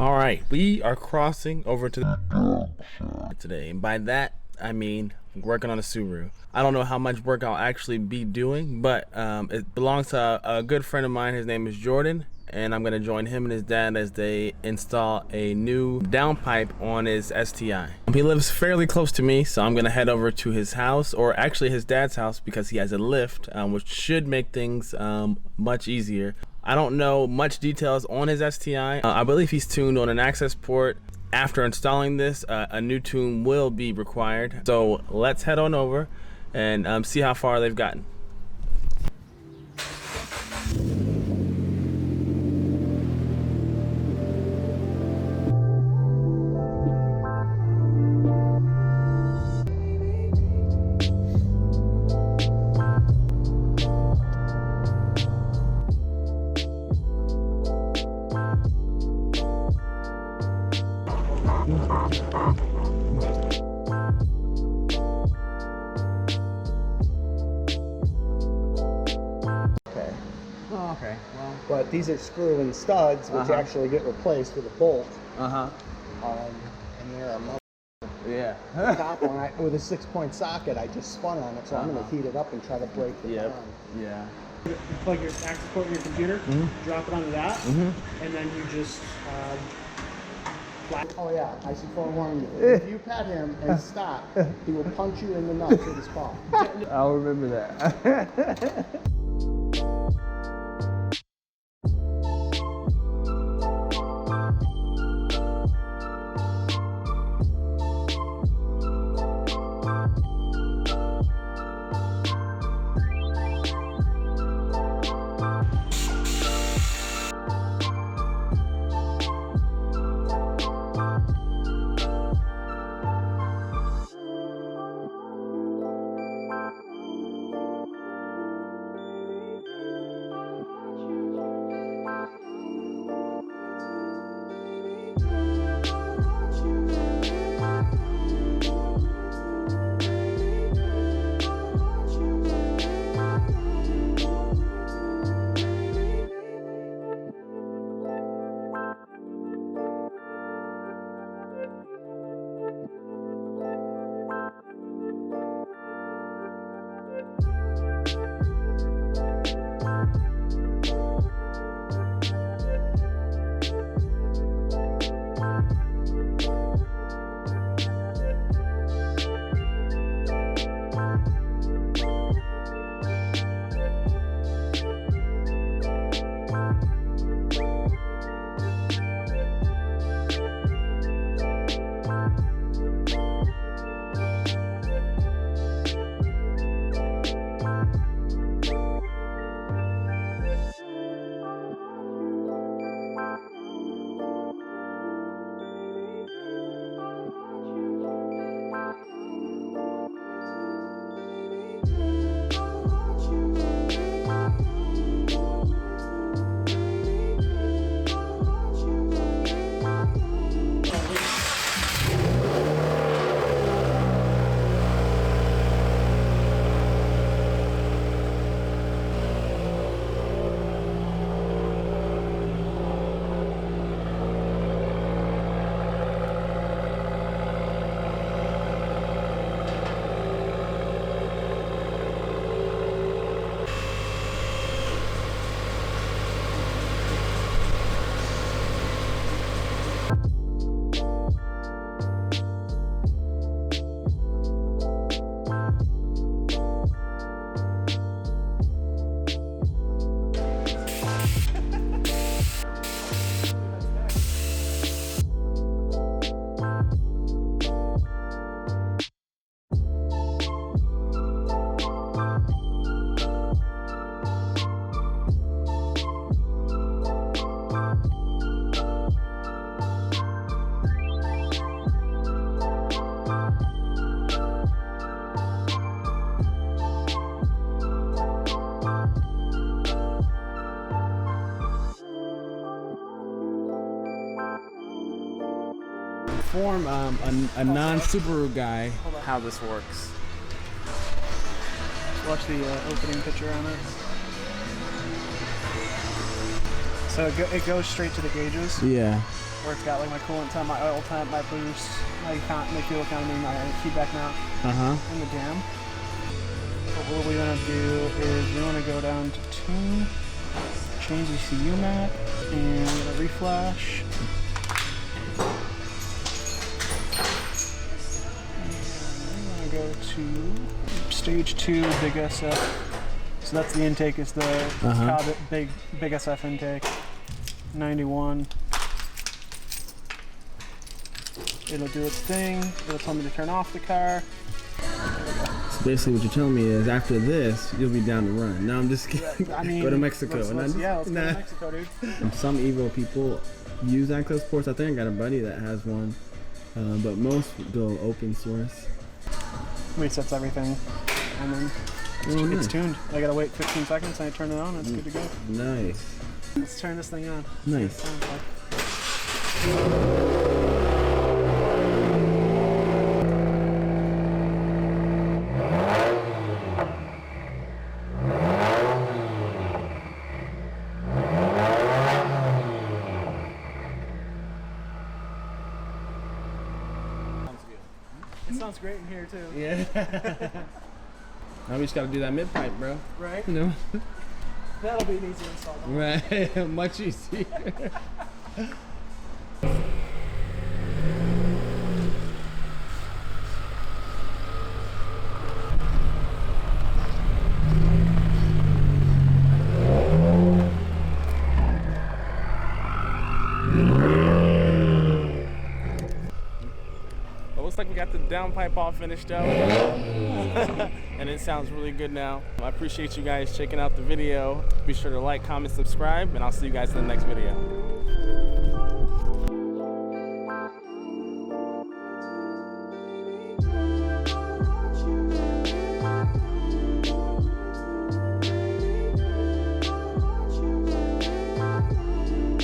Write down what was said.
All right, we are crossing over to the today, and by that I mean working on a Subaru. I don't know how much work I'll actually be doing, but it belongs to a good friend of mine. His name is Jordan, and I'm gonna join him and his dad as they install a new downpipe on his STI. He lives fairly close to me, so I'm gonna head over to his house, or actually his dad's house, because he has a lift, which should make things much easier. I don't know much details on his STI. I believe he's tuned on an access port. After installing this, a new tune will be required. So let's head on over and see how far they've gotten. Okay, well. But these are screw-in studs, which actually get replaced with a bolt. And they're a top one. With a 6-point socket, I just spun on it, so I'm going to heat it up and try to break the bond. Yeah. You plug your access port in your computer, drop it onto that, and then you just flat. Oh yeah, I should forewarn you. If you pet him and stop, he will punch you in the nuts with his paw. I'll remember that. inform a non-Subaru guy how this works. Watch the opening picture on it. So it goes straight to the gauges. Yeah. Where it's got like my coolant temp, my oil temp, my boost, my fuel economy, my feedback mount, and the jam. But what we want to do is we want to go down to tune, change ECU map, and a reflash. And we want to go to stage 2, big SF. So that's the intake, is the Cobbett big SF intake, 91. It'll do its thing. It'll tell me to turn off the car. So basically what you're telling me is after this, you'll be down to run. No, I'm just kidding. I mean, go to Mexico. let's go to Mexico, dude. Some Evo people use access ports. I think I got a buddy that has one. But most go open source. Resets everything. And then it's tuned. I gotta wait 15 seconds and I turn it on and it's good to go. Nice. Let's turn this thing on. Nice. It sounds great in here too. Yeah. Now we just gotta do that mid pipe, bro. Right? You know? That'll be an easy install. Right. Much easier. Looks like we got the downpipe all finished up. And it sounds really good now. I appreciate you guys checking out the video. Be sure to like, comment, subscribe, and I'll see you guys in the next video.